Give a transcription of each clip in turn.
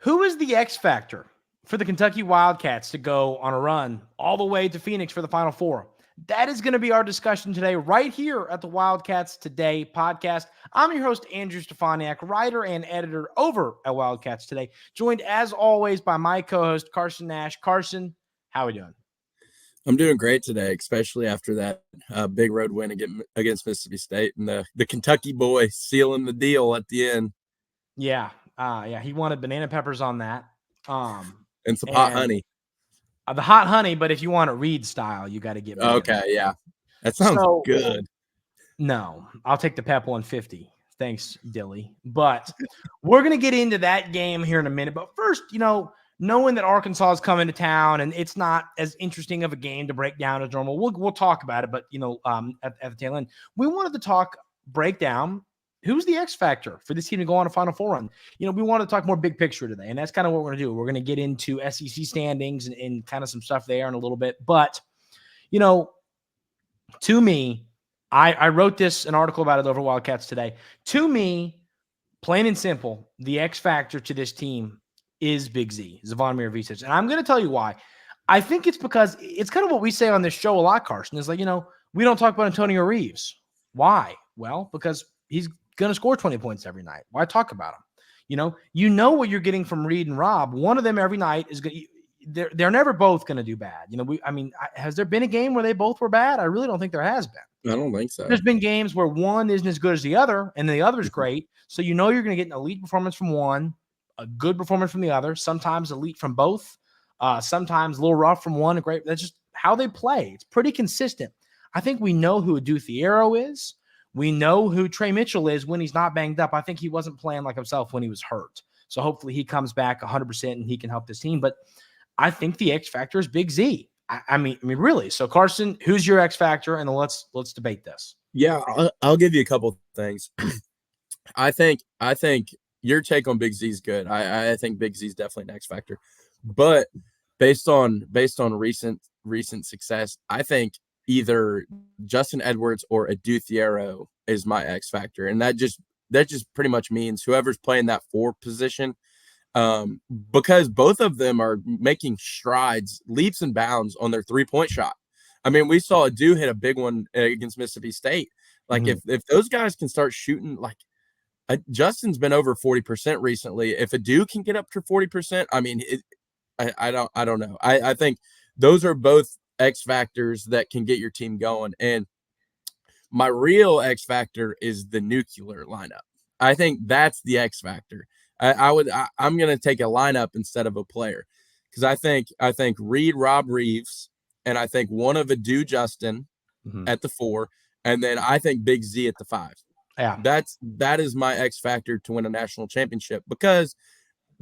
Who is the X factor for the Kentucky Wildcats to go on a run all the way to Phoenix for the Final Four? That is going to be our discussion today right here at the Wildcats Today podcast. I'm your host, Andrew Stefaniak, writer and editor over at Wildcats Today, joined as always by my co-host, Carson Nash. Carson, how are we doing? I'm doing great today, especially after that big road win against Mississippi State and the Kentucky boy sealing the deal at the end. Yeah, he wanted banana peppers on that. And some hot honey. The hot honey, but if you want it Reed style, you got to get banana. Okay, yeah. That sounds good. No, I'll take the Pep 150. Thanks, Dilly. But we're going to get into that game here in a minute. But first, knowing that Arkansas is coming to town and it's not as interesting of a game to break down as normal, we'll talk about it. But, at the tail end, we wanted to break down who's the X factor for this team to go on a Final Four run. We want to talk more big picture today, and that's kind of what we're going to do. We're going to get into SEC standings and kind of some stuff there in a little bit. But, to me, I wrote an article about it over Wildcats Today. To me, plain and simple, the X factor to this team is Big Z, Zvonimir Ivisic. And I'm going to tell you why. I think it's because it's kind of what we say on this show a lot, Carson, is like, we don't talk about Antonio Reeves. Why? Well, because he's going to score 20 points every night. Why talk about him? What you're getting from Reed and Rob. One of them every night is going. They're never both going to do bad. Has there been a game where they both were bad? I really don't think there has been. I don't think so. There's been games where one isn't as good as the other, and the other is great. So you're going to get an elite performance from one, a good performance from the other. Sometimes elite from both. Sometimes a little rough from one. Great. That's just how they play. It's pretty consistent. I think we know who Adou Thiero is. We know who Trey Mitchell is when he's not banged up. I think he wasn't playing like himself when he was hurt. So hopefully he comes back 100% and he can help this team. But I think the X factor is Big Z. I mean, really. So Carson, who's your X factor? And let's debate this. Yeah, I'll give you a couple things. I think your take on Big Z is good. I think Big Z is definitely an X factor. But based on recent success, I think either Justin Edwards or Adou Thiero is my X factor. And that just pretty much means whoever's playing that 4 position, because both of them are making strides, leaps and bounds on their 3-point shot. I mean, we saw Adou hit a big one against Mississippi State. Like if those guys can start shooting, like Justin's been over 40% recently. If Adou can get up to 40%, I mean, I don't know. I think those are both X factors that can get your team going. And my real X factor is the nuclear lineup. I think that's the X factor. I'm going to take a lineup instead of a player, because I think Reed, Rob, Reeves, and I think one of Adou, Justin at the 4, and then I think Big Z at the 5. Yeah, that is my X factor to win a national championship, because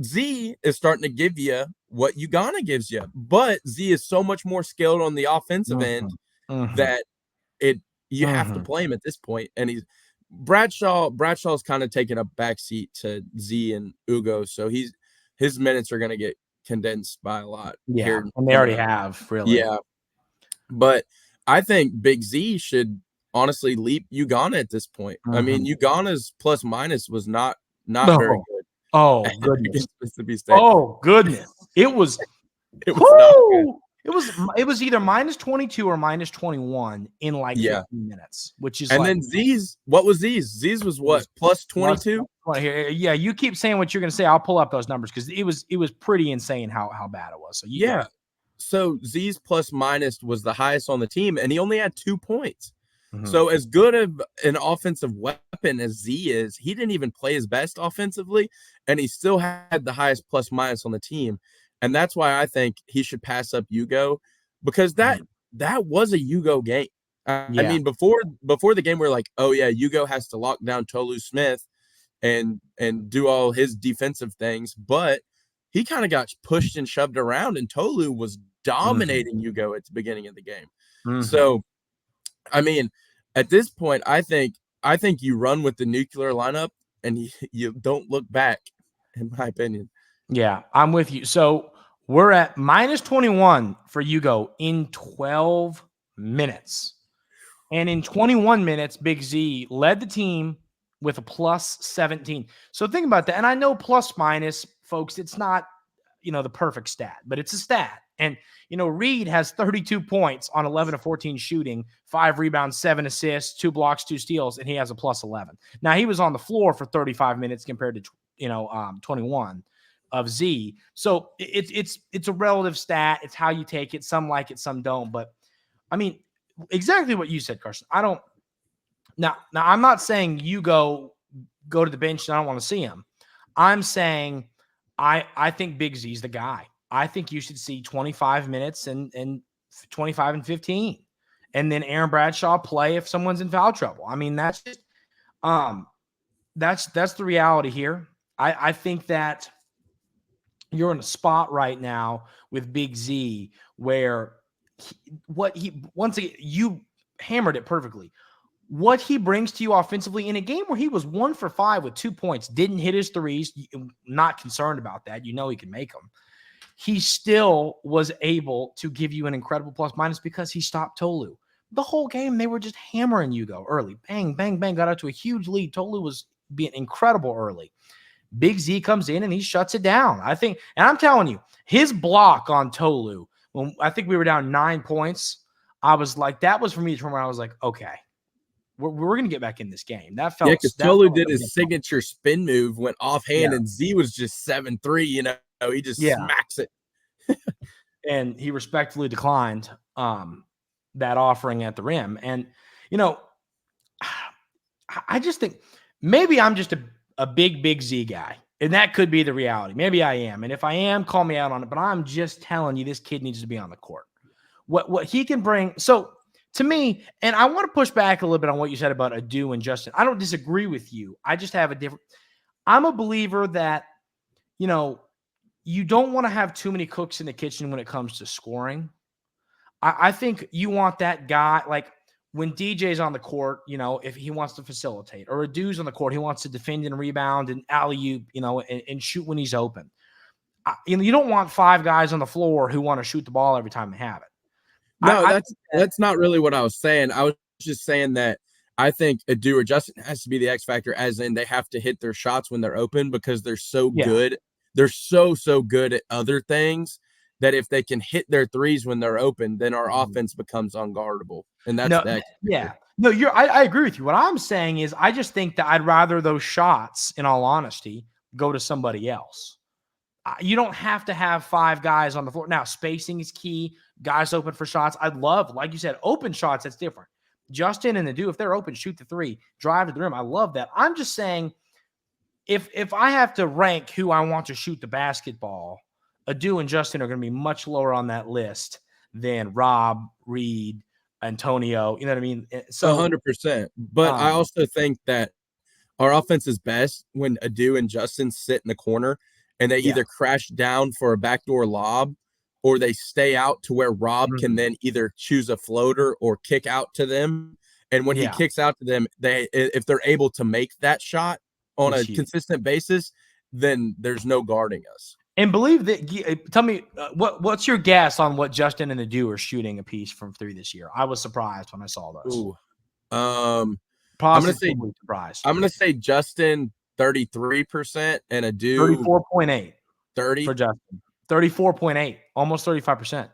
Z is starting to give you what Uganda gives you, but Z is so much more skilled on the offensive end that you have to play him at this point. And Bradshaw's kind of taking a backseat to Z and Ugo, so his minutes are going to get condensed by a lot. Yeah, and they already have, really. Yeah, but I think Big Z should honestly leap Uganda at this point. I mean, Uganda's plus minus was not very good. Oh goodness! Oh goodness! It was not good. It was either minus 22 or minus 21 in 15 minutes, which is. And then Z's, what was Z's? Z's was what, plus 22? Yeah, you keep saying what you're going to say. I'll pull up those numbers because it was pretty insane how bad it was. So so Z's plus minus was the highest on the team, and he only had 2 points. So as good of an offensive weapon as Z is, he didn't even play his best offensively, and he still had the highest plus minus on the team. And that's why I think he should pass up Ugo, because that was a Ugo game. I mean, before the game, we were like, oh yeah, Ugo has to lock down Tolu Smith and do all his defensive things, but he kind of got pushed and shoved around, and Tolu was dominating Ugo at the beginning of the game. So, I mean, at this point, I think you run with the nuclear lineup and you don't look back, in my opinion. Yeah, I'm with you. So we're at minus 21 for Ugo in 12 minutes. And in 21 minutes, Big Z led the team with a plus 17. So think about that. And I know plus minus folks, it's not, the perfect stat, but it's a stat. And, Reed has 32 points on 11 of 14 shooting, 5 rebounds, 7 assists, 2 blocks, 2 steals, and he has a plus 11. Now, he was on the floor for 35 minutes compared to, 21 of Z. So it's a relative stat. It's how you take it. Some like it, some don't. But, I mean, exactly what you said, Carson. Now I'm not saying you go to the bench and I don't want to see him. I'm saying I think Big Z's the guy. I think you should see 25 minutes and 25 and 15. And then Aaron Bradshaw play if someone's in foul trouble. I mean, that's just that's the reality here. I think that you're in a spot right now with Big Z where once again, you hammered it perfectly. What he brings to you offensively in a game where he was 1 for 5 with 2 points, didn't hit his threes, not concerned about that. He can make them. He still was able to give you an incredible plus minus because he stopped Tolu. The whole game, they were just hammering Hugo early. Bang, bang, bang, got out to a huge lead. Tolu was being incredible early. Big Z comes in and he shuts it down. I think, and I'm telling you, his block on Tolu, when I think we were down 9 points, I was like, that was for me to where I was like, okay, we're going to get back in this game. That felt because Tolu did his signature spin move, went offhand, and Z was just 7-3. He just smacks it. And he respectfully declined that offering at the rim. And, I just think maybe I'm just a big Z guy. And that could be the reality. Maybe I am. And if I am, call me out on it. But I'm just telling you, this kid needs to be on the court. What he can bring. So to me, and I want to push back a little bit on what you said about Adou and Justin. I don't disagree with you. I just have I'm a believer that, you don't want to have too many cooks in the kitchen when it comes to scoring. I think you want that guy, like when DJ's on the court, if he wants to facilitate, or Adou's on the court, he wants to defend and rebound and alley-oop, and shoot when he's open. You don't want 5 guys on the floor who want to shoot the ball every time they have it. No, that's not really what I was saying. I was just saying that I think Adou or Justin has to be the X factor, as in they have to hit their shots when they're open because they're so good. They're so good at other things that if they can hit their threes when they're open, then our offense becomes unguardable. And that's the X factor. No, I agree with you. What I'm saying is I just think that I'd rather those shots, in all honesty, go to somebody else. You don't have to have 5 guys on the floor. Now, spacing is key. Guys open for shots. I'd love, like you said, open shots. That's different. Justin and Adou, if they're open, shoot the 3, drive to the rim. I love that. I'm just saying, if I have to rank who I want to shoot the basketball, Adou and Justin are going to be much lower on that list than Rob, Reed, Antonio. You know what I mean? So 100%. But I also think that our offense is best when Adou and Justin sit in the corner and they either crash down for a backdoor lob or they stay out to where Rob can then either choose a floater or kick out to them. And when he kicks out to them, if they're able to make that shot on a consistent basis, then there's no guarding us. And believe that. Tell me what's your guess on what Justin and Adou are shooting a piece from 3 this year? I was surprised when I saw those. Ooh. I'm gonna say Justin 33% and Adou 34.8. 30 for Justin. 34.8, almost 35%.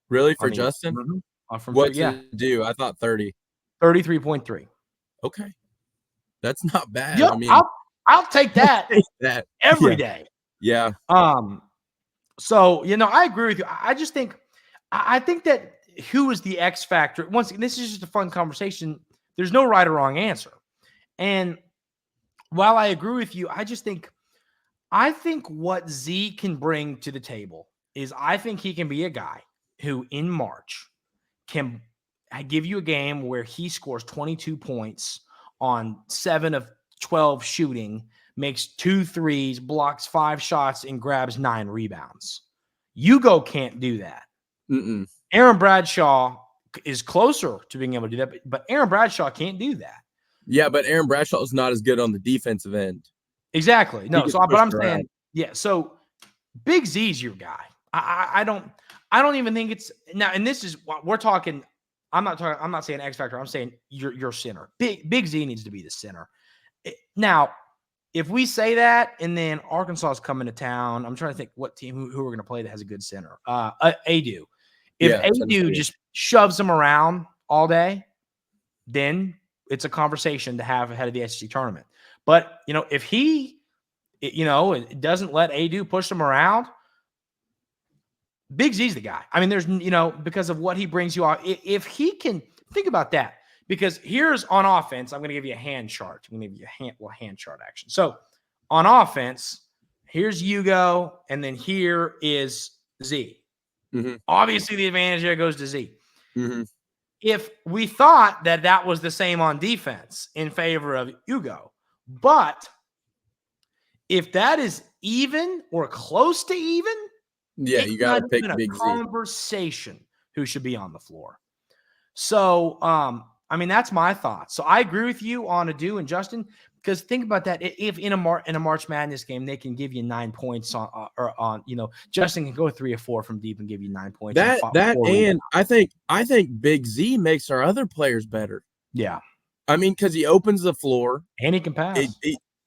Really for Justin? What's Adou? I thought 30. 33.3. Okay, that's not bad. Yo, I'll take that, every day. Yeah. So I agree with you. I just think that who is the X factor? Once again, this is just a fun conversation. There's no right or wrong answer. And while I agree with you, I think what Z can bring to the table is I think he can be a guy who in March can give you a game where he scores 22 points on 7 of 12 shooting, makes 2 threes, blocks 5 shots, and grabs 9 rebounds. Hugo can't do that. Aaron Bradshaw is closer to being able to do that, but Aaron Bradshaw can't do that. Yeah, but Aaron Bradshaw is not as good on the defensive end. Exactly. No, but I'm saying, so Big Z's your guy. I don't even think it's now, and this is what we're talking. I'm not saying X factor. I'm saying your center. Big Z needs to be the center. Now, if we say that, and then Arkansas is coming to town, I'm trying to think what team who we're going to play that has a good center. Adou. If Adou just shoves them around all day, then it's a conversation to have ahead of the SEC tournament. But if he, doesn't let Adou push them around, Big Z's the guy. I mean, there's because of what he brings you off. If he can think about that. Because here's on offense, I'm going to give you a hand chart. I'm going to give you a hand chart action. So on offense, here's Hugo, and then here is Z. Mm-hmm. Obviously, the advantage there goes to Z. Mm-hmm. If we thought that was the same on defense in favor of Hugo, but if that is even or close to even, you got to pick Big Z. Conversation who should be on the floor. So, I mean, that's my thoughts. So I agree with you on Adou and Justin, because think about that. If in a March Madness game, they can give you 9 points on Justin can go 3 or 4 from deep and give you 9 points. And I think Big Z makes our other players better. Yeah. I mean, because he opens the floor. And he can pass.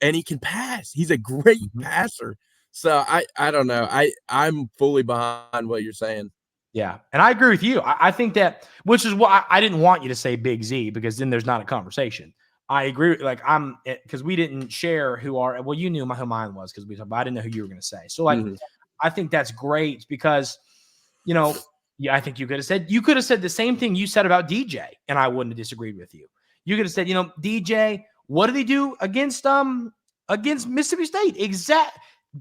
And he can pass. He's a great passer. So I don't know. I'm fully behind what you're saying. Yeah, and I agree with you. I think that, which is why I didn't want you to say Big Z, because then there's not a conversation. I agree. Because we didn't share you knew who mine was but I didn't know who you were going to say. So I think that's great because, I think you could have said the same thing you said about DJ, and I wouldn't have disagreed with you. You could have said, DJ, what did he do against Mississippi State?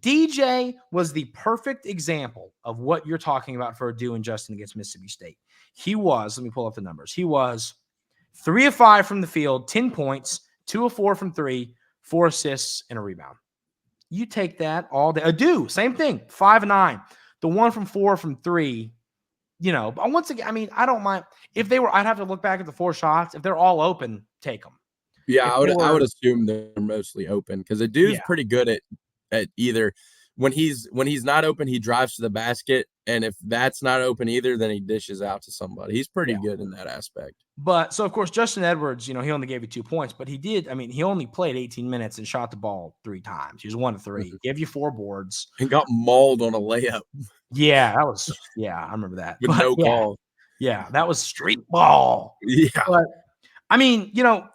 DJ was the perfect example of what you're talking about for Adou and Justin against Mississippi State. He was, let me pull up the numbers. He was 3 of 5 from the field, 10 points, 2 of 4 from 3, 4 assists, and a rebound. You take that all day. Adou, same thing, 5 of 9. The 1 from 4 from 3, but once again, I mean, I don't mind. If they were, I'd have to look back at the 4 shots. If they're all open, take them. Yeah, I would assume they're mostly open because Adou's pretty good at either when he's not open, he drives to the basket, and if that's not open either, then he dishes out to somebody. He's pretty good in that aspect. But so of course Justin Edwards, he only gave you 2 points, but he only played 18 minutes and shot the ball 3 times. He was 1 of 3, gave you 4 boards, and got mauled on a layup. Yeah, that was I remember that. With no call. Yeah, that was street ball. Yeah. But I mean,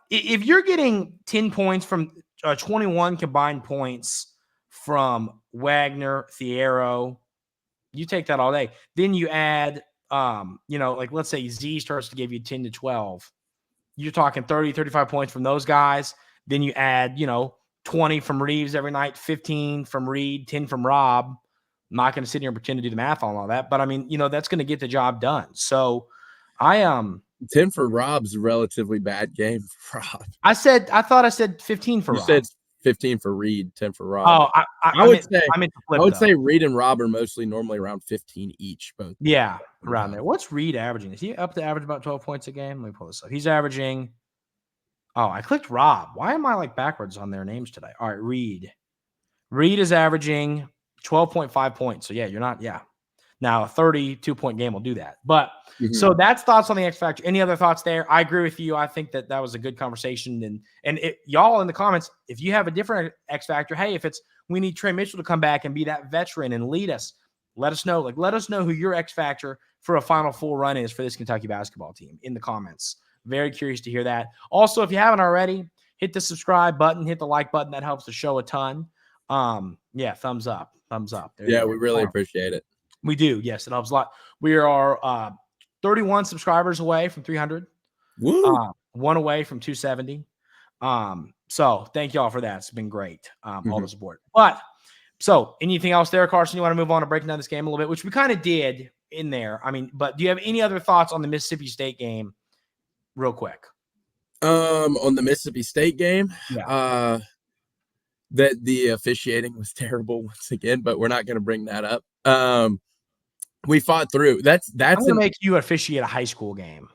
if you're getting 10 points from 21 combined points from Wagner, Thiero, you take that all day. Then you add, let's say Z starts to give you 10 to 12. You're talking 30, 35 points from those guys. Then you add, 20 from Reeves every night, 15 from Reed, 10 from Robb. I'm not going to sit here and pretend to do the math on all that, but I mean, that's going to get the job done. So 10 for Robb's a relatively bad game for Robb. I thought I said 15 for Robb. You said 15 for Reed, 10 for Robb. Oh, I would say Reed and Robb are mostly normally around 15 each. Both. Yeah, around there. What's Reed averaging? Is he up to average about 12 points a game? Let me pull this up. He's averaging. Oh, I clicked Robb. Why am I backwards on their names today? All right, Reed. Reed is averaging 12.5 points. So yeah, you're not. Yeah. Now a 32-point game will do that. But so that's thoughts on the X Factor. Any other thoughts there? I agree with you. I think that was a good conversation. And y'all in the comments, if you have a different X Factor, hey, if it's we need Trey Mitchell to come back and be that veteran and lead us, let us know. Let us know who your X Factor for a Final Four run is for this Kentucky basketball team in the comments. Very curious to hear that. Also, if you haven't already, hit the subscribe button, hit the like button. That helps the show a ton. Thumbs up. There we really appreciate it. We do. Yes, it helps a lot. We are 31 subscribers away from 300. Woo! 1 away from 270. So thank y'all for that. It's been great. All the support. But so anything else there, Carson? You want to move on to breaking down this game a little bit, which we kind of did in there. I mean, but do you have any other thoughts on the Mississippi State game real quick? On the Mississippi State game? Yeah. That the officiating was terrible once again, but we're not going to bring that up. We fought through. That's I'm gonna make you officiate a high school game.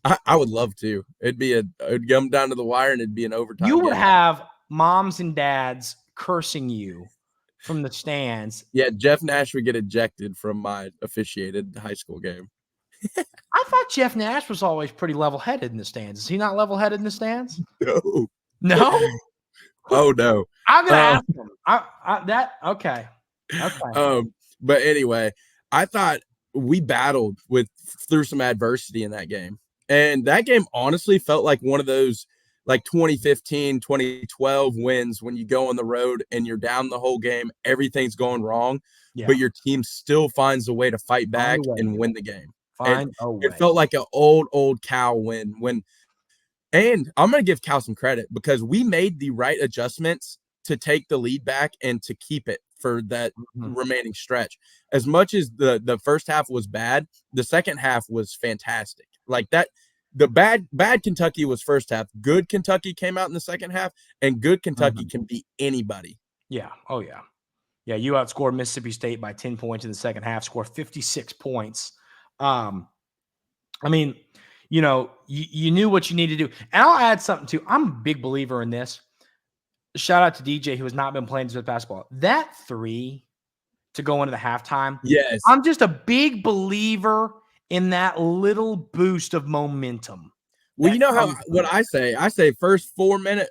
I would love to. It'd come down to the wire and it'd be an overtime. You would have moms and dads cursing you from the stands. Yeah, Jeff Nash would get ejected from my officiated high school game. I thought Jeff Nash was always pretty level-headed in the stands. Is he not level-headed in the stands? No. No? Oh no. I'm gonna ask him. Okay. But anyway, I thought we battled through some adversity in that game. And that game honestly felt like one of those like 2015, 2012 wins when you go on the road and you're down the whole game, everything's going wrong, but your team still finds a way to fight back and win the game. Find a way. It felt like an old Cal win and I'm going to give Cal some credit because we made the right adjustments to take the lead back and to keep it for that remaining stretch. As much as the first half was bad, the second half was fantastic. Like that, the bad Kentucky was first half. Good Kentucky came out in the second half, and good Kentucky can beat anybody. Yeah. Oh, yeah. Yeah, you outscored Mississippi State by 10 points in the second half, scored 56 points. I mean, you know, you knew what you needed to do. And I'll add something too. I'm a big believer in this. Shout out to DJ, who has not been playing with basketball. That three to go into the halftime. Yes. I'm just a big believer in that little boost of momentum. Well, you know what I say first 4 minutes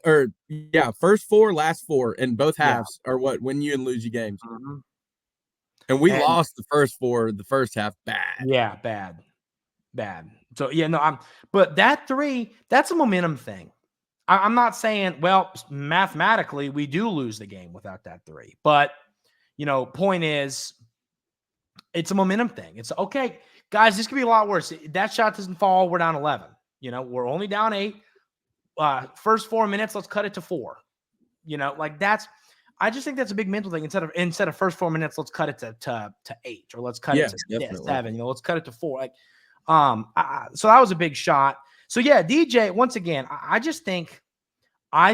first four, last four in both halves are what win you and lose you games. And we lost the first four, the first half bad. Yeah, bad. So but that three, that's a momentum thing. I'm not saying, well, mathematically we do lose the game without that three, but point is, it's a momentum thing. It's okay, guys. This could be a lot worse. That shot doesn't fall. We're down 11. We're only down 8. First 4 minutes, let's cut it to 4. I just think that's a big mental thing. Instead of first 4 minutes, let's cut it to 8, or let's cut it to 7. Let's cut it to 4. So that was a big shot. So yeah, DJ. Once again, I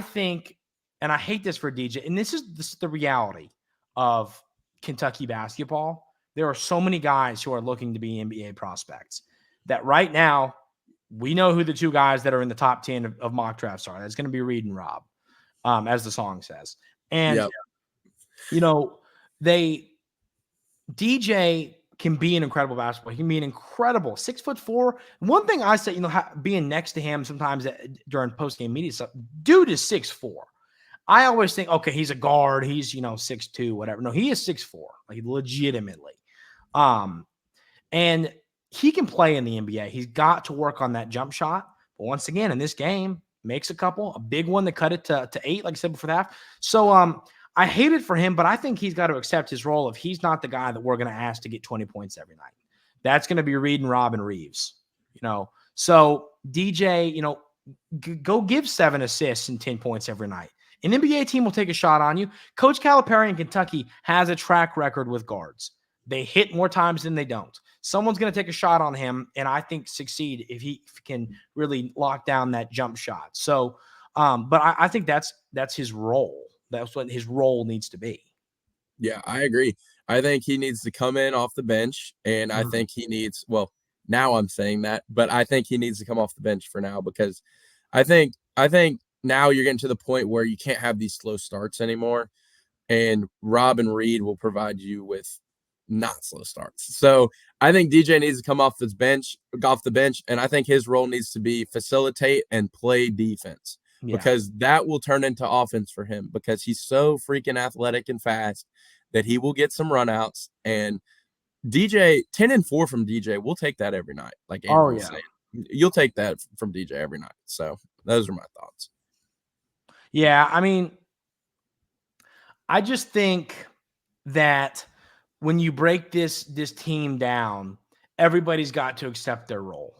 think, and I hate this for DJ. And this is the reality of Kentucky basketball. There are so many guys who are looking to be NBA prospects that right now we know who the two guys that are in the top 10 of mock drafts are. That's going to be Reed and Rob, as the song says. And, DJ can be an incredible basketball. He can be an incredible 6'4". One thing I say, being next to him sometimes during post-game media stuff, dude is 6'4". I always think, okay, he's a guard. He's, 6'2", whatever. No, he is 6'4", like legitimately. And he can play in the NBA. He's got to work on that jump shot. But once again, in this game, makes a big one that cut it to 8, like I said before the half. So I hate it for him, but I think he's got to accept his role if he's not the guy that we're going to ask to get 20 points every night. That's going to be Reed and Rob and Reeves, So DJ, go give 7 assists and 10 points every night. An NBA team will take a shot on you. Coach Calipari in Kentucky has a track record with guards. They hit more times than they don't. Someone's going to take a shot on him, and I think succeed if he can really lock down that jump shot. So, but I think that's his role. That's what his role needs to be. Yeah, I agree. I think he needs to come in off the bench, and I think he needs – well, now I'm saying that, but I think he needs to come off the bench for now because I think now you're getting to the point where you can't have these slow starts anymore, and Rob and Reed will provide you with not slow starts. So I think DJ needs to come off the bench, and I think his role needs to be facilitate and play defense. Because that will turn into offense for him because he's so freaking athletic and fast that he will get some runouts. And DJ, 10-4 from DJ, we'll take that every night. Like Andrew was saying. You'll take that from DJ every night. So those are my thoughts. Yeah, I mean, I just think that when you break this team down, everybody's got to accept their role.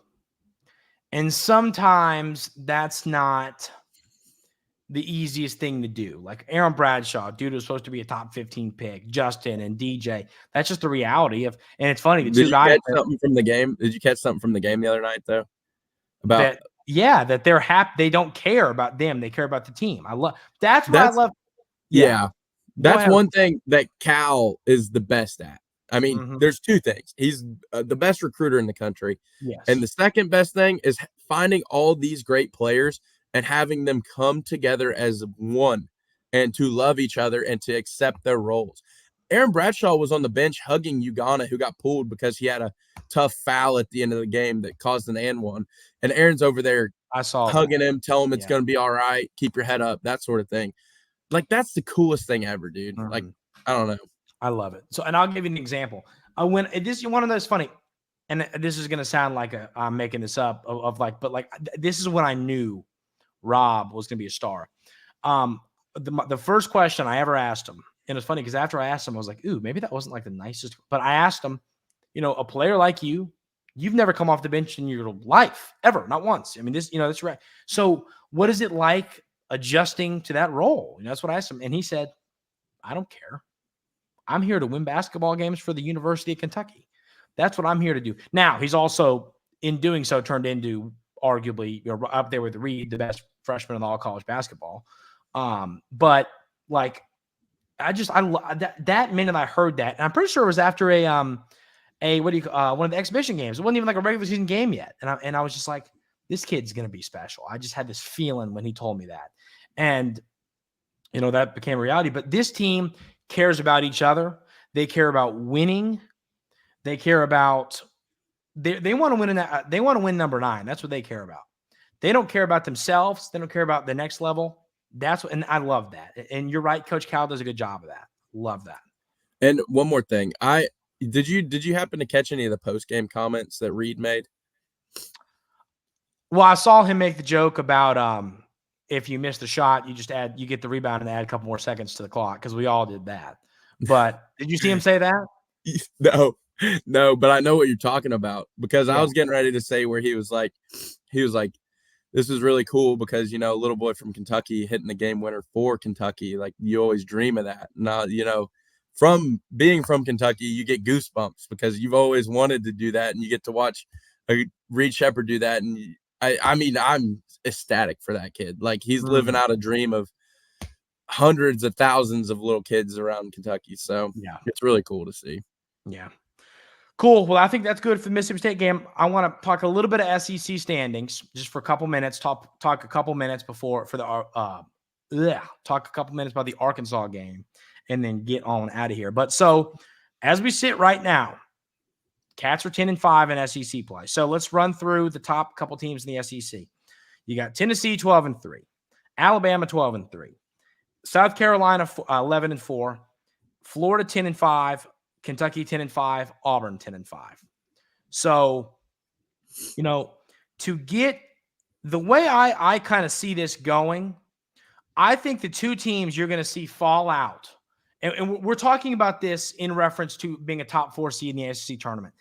And sometimes that's not the easiest thing to do. Like Aaron Bradshaw, dude was supposed to be a top 15 pick, Justin and DJ. That's just the reality of, and it's funny. Did you catch something from the game? Did you catch something from the game the other night though? About that they're happy. They don't care about them. They care about the team. I love I love. Yeah. That's one thing that Cal is the best at. I mean, there's two things. He's the best recruiter in the country. Yes. And the second best thing is finding all these great players and having them come together as one and to love each other and to accept their roles. Aaron Bradshaw was on the bench hugging Ugana, who got pulled because he had a tough foul at the end of the game that caused an and one. And Aaron's over there hugging him, telling him it's going to be all right, keep your head up, that sort of thing. like that's the coolest thing ever, dude. Mm-hmm. Like, I don't know. I love it. So, and I'll give you an example. This is one of those funny, and this is going to sound like I'm making this up but this is when I knew Rob was going to be a star. The first question I ever asked him, and it's funny because after I asked him, I was like, ooh, maybe that wasn't like the nicest, but I asked him, a player like you've never come off the bench in your life ever, not once. I mean, that's right. So what is it like adjusting to that role? That's what I asked him. And he said, I don't care. I'm here to win basketball games for the University of Kentucky. That's what I'm here to do. Now, he's also, in doing so, turned into arguably up there with Reed, the best freshman in all college basketball. But like, that minute I heard that, and I'm pretty sure it was after one of the exhibition games. It wasn't even like a regular season game yet. And I was just like, this kid's going to be special. I just had this feeling when he told me that. And, that became a reality. But this team cares about each other. They care about winning. They care about they want to win they want to win number 9. That's what they care about. They don't care about themselves. They don't care about the next level. And I love that. And you're right, Coach Cal does a good job of that. Love that. And one more thing, did you happen to catch any of the post game comments that Reed made? Well, I saw him make the joke about if you miss the shot, you get the rebound and add a couple more seconds to the clock, because we all did that. But did you see him say that? No, but I know what you're talking about, because I was getting ready to say where he was like, this is really cool because, little boy from Kentucky hitting the game winner for Kentucky. Like, you always dream of that. Now, from being from Kentucky, you get goosebumps because you've always wanted to do that, and you get to watch Reed Shepherd do that. And I mean, I'm ecstatic for that kid. Like, he's living out a dream of hundreds of thousands of little kids around Kentucky. So it's really cool to see. Yeah. Cool. Well, I think that's good for the Mississippi State game. I want to talk a little bit of SEC standings just for a couple minutes. Talk a couple minutes talk a couple minutes about the Arkansas game, and then get on out of here. But so as we sit right now, Cats are 10-5 in SEC play. So let's run through the top couple teams in the SEC. You got Tennessee 12-3, Alabama 12-3, South Carolina 11-4, Florida 10-5, Kentucky 10-5, Auburn 10-5. So, to get the way I kind of see this going, I think the two teams you're going to see fall out, and we're talking about this in reference to being a top 4 seed in the SEC tournament.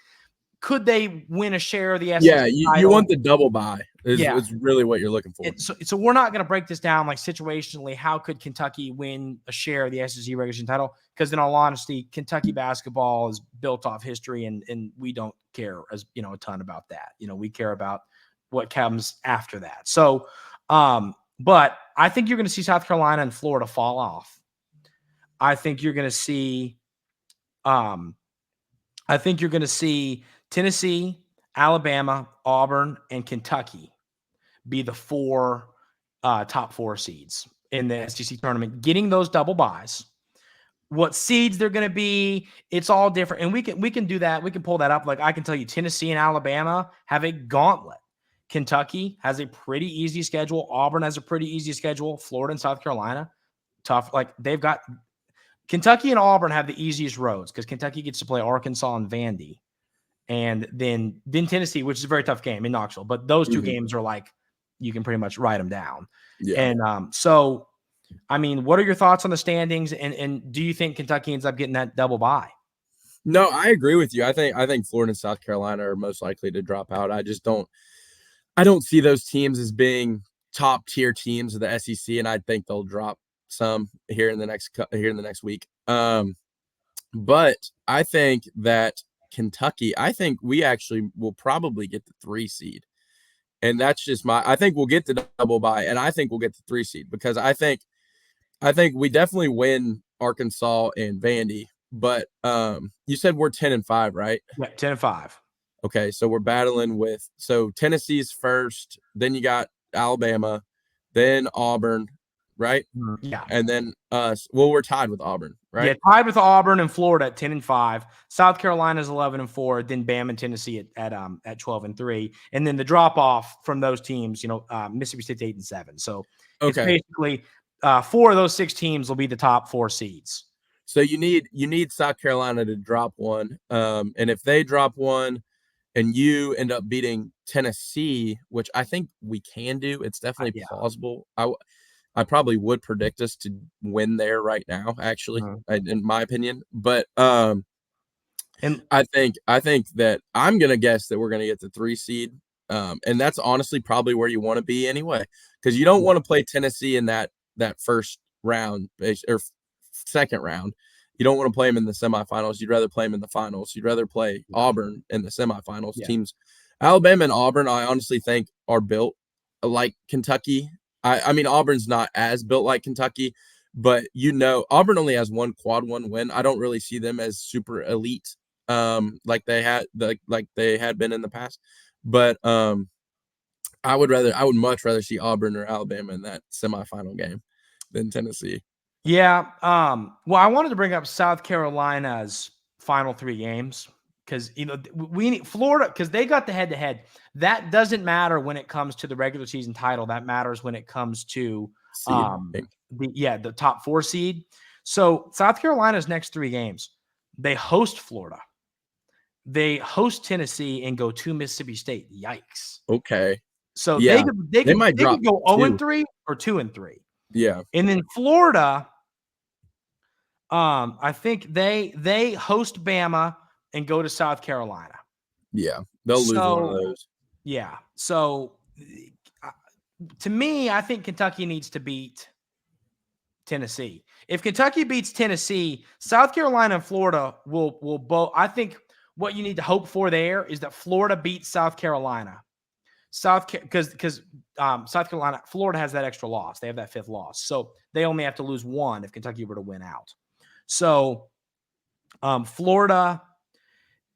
Could they win a share of the SEC? Yeah, you want the double bye. Is really what you're looking for. So we're not going to break this down like situationally. How could Kentucky win a share of the SEC regular season title? Because in all honesty, Kentucky basketball is built off history, and we don't care a ton about that. We care about what comes after that. So, but I think you're going to see South Carolina and Florida fall off. I think you're going to see Tennessee, Alabama, Auburn, and Kentucky be the top 4 seeds in the SEC tournament, getting those double buys. What seeds they're going to be, it's all different. And we can do that. We can pull that up. Like, I can tell you, Tennessee and Alabama have a gauntlet. Kentucky has a pretty easy schedule. Auburn has a pretty easy schedule. Florida and South Carolina, tough. Like, they've got Kentucky and Auburn have the easiest roads because Kentucky gets to play Arkansas and Vandy. And then Tennessee, which is a very tough game in Knoxville. But those two games are like, you can pretty much write them down. Yeah. And so, I mean, what are your thoughts on the standings? And do you think Kentucky ends up getting that double bye? No, I agree with you. I think Florida and South Carolina are most likely to drop out. I don't see those teams as being top tier teams of the SEC, and I think they'll drop some here in the next week. But I think that Kentucky, I think we actually will probably get the 3 seed. And that's just I think we'll get the double bye, and I think we'll get the 3 seed because I think we definitely win Arkansas and Vandy. But you said we're 10-5, right? Yeah, 10-5. Okay, so we're battling so Tennessee's first, then you got Alabama, then Auburn, right? Yeah. And then us. Well, we're tied with Auburn, right? Yeah, tied with Auburn and Florida at 10-5. South Carolina's 11-4. Then Bama and Tennessee at 12-3. And then the drop off from those teams, Mississippi State's 8-7. So it's basically 4 of those 6 teams will be the top 4 seeds. So you need South Carolina to drop one. And if they drop one and you end up beating Tennessee, which I think we can do, it's definitely plausible. I probably would predict us to win there right now, actually, in my opinion. But and I think that I'm gonna guess that we're gonna get the 3 seed. And that's honestly probably where you want to be anyway, because you don't want to play Tennessee in that first round or second round. You don't want to play them in the semifinals. You'd rather play them in the finals. You'd rather play Auburn in the semifinals. Teams, Alabama and Auburn, I honestly think are built like Kentucky. I mean, Auburn's not as built like Kentucky, but Auburn only has one quad 1 win. I don't really see them as super elite, like they had been in the past. But I would much rather see Auburn or Alabama in that semifinal game than Tennessee. Yeah. Well, I wanted to bring up South Carolina's final 3 games because we need Florida because they got the head-to-head. That doesn't matter when it comes to the regular season title. That matters when it comes to the top 4 seed. So South Carolina's next 3 games, they host Florida, they host Tennessee, and go to Mississippi State. Yikes. Okay. So they could go 0-3 or 2-3. Yeah. And then Florida, I think they host Bama and go to South Carolina. Yeah, they'll lose one of those. Yeah. So to me, I think Kentucky needs to beat Tennessee. If Kentucky beats Tennessee, South Carolina and Florida will both. I think what you need to hope for there is that Florida beats South Carolina. Because South Carolina, Florida has that extra loss. They have that 5th loss. So they only have to lose 1 if Kentucky were to win out. So Florida,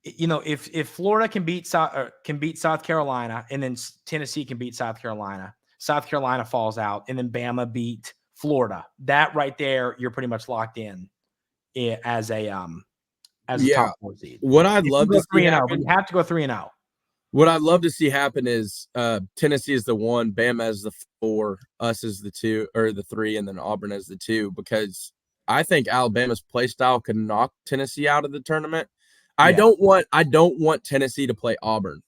if Florida can beat South Carolina, and then Tennessee can beat South Carolina falls out, and then Bama beat Florida. That right there, you're pretty much locked in as a top 4 seed. What I'd love to see happen, you have to go 3-0. What I'd love to see happen is Tennessee is the 1, Bama as the 4, us as the 2 or the 3, and then Auburn as the 2, because I think Alabama's play style could knock Tennessee out of the tournament. I don't want Tennessee to play Auburn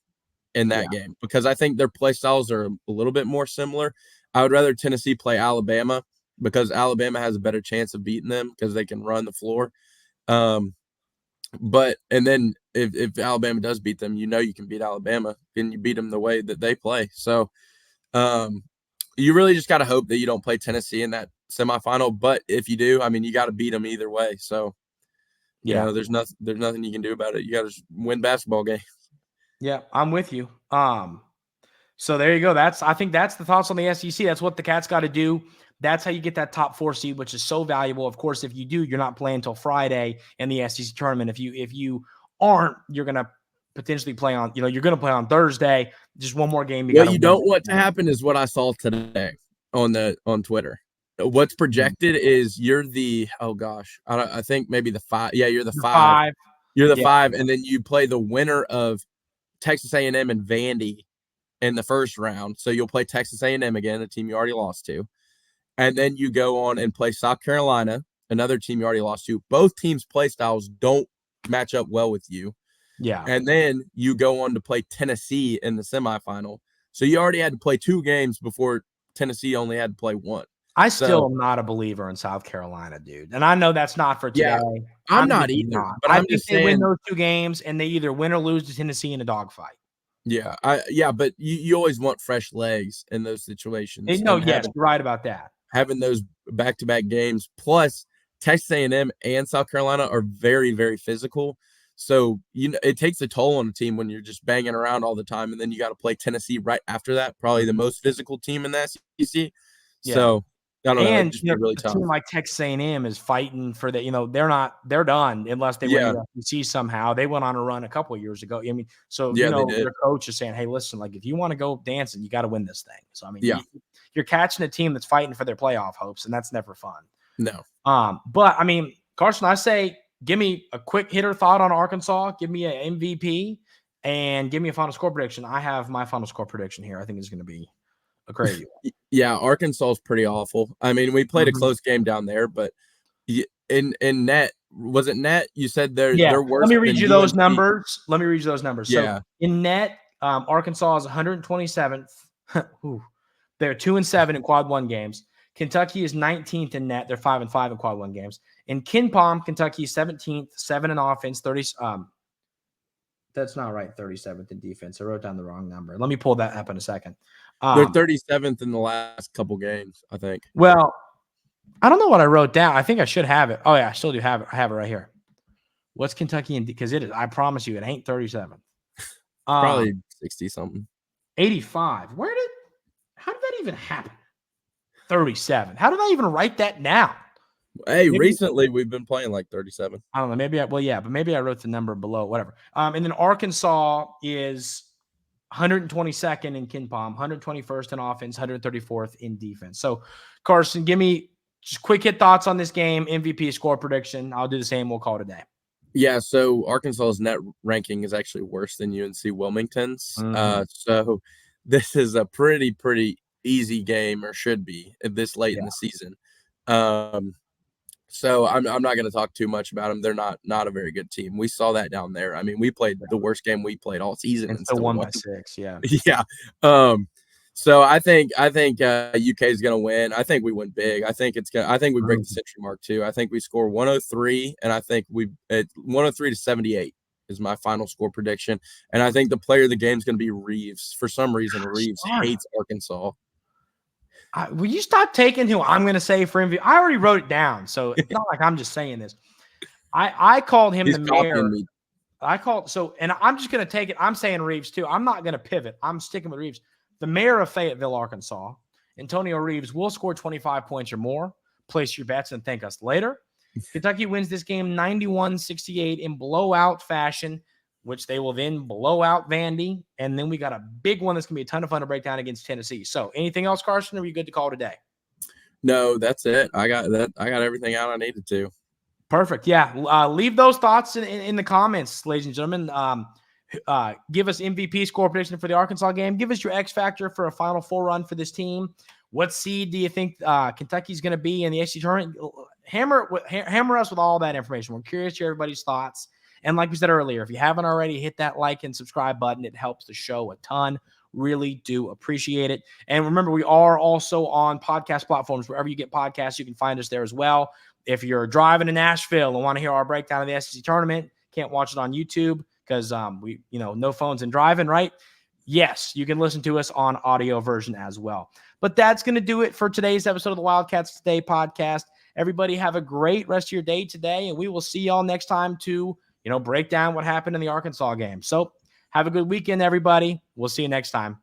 in that game because I think their play styles are a little bit more similar. I would rather Tennessee play Alabama because Alabama has a better chance of beating them because they can run the floor. But then if Alabama does beat them, you can beat Alabama and you beat them the way that they play. So you really just got to hope that you don't play Tennessee in that semifinal. But if you do, I mean, you got to beat them either way. So there's nothing you can do about it. You got to win basketball games. Yeah, I'm with you. So there you go. I think that's the thoughts on the SEC. That's what the Cats got to do. That's how you get that top 4 seed, which is so valuable. Of course, if you do, you're not playing until Friday in the SEC tournament. If you aren't, you're going to potentially play on, you're going to play on Thursday. Just one more game. What you don't want to happen is what I saw today on Twitter. What's projected is you're the, I think maybe the 5. Yeah, you're the 5. You're the 5, and then you play the winner of Texas A&M and Vandy in the first round. So you'll play Texas A&M again, a team you already lost to. And then you go on and play South Carolina, another team you already lost to. Both teams' play styles don't match up well with you. Yeah. And then you go on to play Tennessee in the semifinal. So you already had to play 2 games before Tennessee only had to play 1. I still am not a believer in South Carolina, dude. And I know that's not for today. Yeah, I'm not either. But I'm just saying, they win those 2 games and they either win or lose to Tennessee in a dogfight. Yeah, but you always want fresh legs in those situations. Yes, you're right about that. Having those back-to-back games, plus Texas A&M and South Carolina are very, very physical. So it takes a toll on a team when you're just banging around all the time, and then you got to play Tennessee right after that, probably the most physical team in the SEC. Yeah. So I don't know. And really a team like Texas A&M is fighting for that. They're done unless they win the SEC somehow. They went on a run a couple of years ago. I mean, so their coach is saying, "Hey, listen, like if you want to go dancing, you got to win this thing." So I mean, you're catching a team that's fighting for their playoff hopes, and that's never fun. No. But I mean, Carson, I say, give me a quick hitter thought on Arkansas. Give me an MVP, and give me a final score prediction. I have my final score prediction here. I think it's going to be crazy one. Yeah, Arkansas is pretty awful. I mean, we played a close game down there, but in net, was it net? You said they're worse. Let me read than you those UNC. numbers. Yeah. So in net, Arkansas is 127th. Ooh. They're 2-7 in quad one games. Kentucky is 19th in net. They're 5-5 in quad one games. In KenPom, Kentucky is 17th, 7 in offense, 30. That's not right. 37th in defense. I wrote down the wrong number. Let me pull that up in a second. They're 37th in the last couple games, I think. Well, I don't know what I wrote down. I think I should have it. Oh yeah, I still do have it. I have it right here. What's Kentucky in? Because it is. I promise you, it ain't 37. Probably 60 something. 85. How did that even happen? 37. How did I even write that down? Hey, recently we've been playing like 37. I don't know. Maybe I wrote the number below, whatever. And then Arkansas is 122nd in KenPom, 121st in offense, 134th in defense. So, Carson, give me just quick hit thoughts on this game, MVP score prediction. I'll do the same. We'll call it a day. Yeah, so Arkansas's net ranking is actually worse than UNC Wilmington's. So this is a pretty easy game, or should be, this late in the season. So I'm not going to talk too much about them. They're not a very good team. We saw that down there. I mean, we played the worst game we played all season and still won by 6. Yeah. Yeah. So I think UK is going to win. I think we win big. I think we break the century mark too. I think we score 103, and I think 103 to 78 is my final score prediction. And I think the player of the game is going to be Reeves. For some reason, Reeves hates Arkansas. Will you stop taking who I'm going to say for MVP? I already wrote it down, so it's not like I'm just saying this. I called him the mayor. And I'm just going to take it. I'm saying Reeves too. I'm not going to pivot. I'm sticking with Reeves. The mayor of Fayetteville, Arkansas, Antonio Reeves, will score 25 points or more. Place your bets and thank us later. Kentucky wins this game 91-68 in blowout fashion, which they will then blow out Vandy. And then we got a big one that's going to be a ton of fun to break down against Tennessee. So anything else, Carson, or are you good to call today? No, that's it. I got everything out I needed to. Perfect. Yeah. Leave those thoughts in the comments, ladies and gentlemen. Give us MVP score prediction for the Arkansas game. Give us your X factor for a Final Four run for this team. What seed do you think Kentucky's going to be in the SEC tournament? Hammer us with all that information. We're curious to hear everybody's thoughts. And like we said earlier, if you haven't already, hit that like and subscribe button. It helps the show a ton. Really do appreciate it. And remember, we are also on podcast platforms. Wherever you get podcasts, you can find us there as well. If you're driving to Nashville and want to hear our breakdown of the SEC tournament, can't watch it on YouTube because no phones and driving, right? Yes, you can listen to us on audio version as well. But that's going to do it for today's episode of the Wildcats Today podcast. Everybody have a great rest of your day today, and we will see y'all next time to break down what happened in the Arkansas game. So have a good weekend, everybody. We'll see you next time.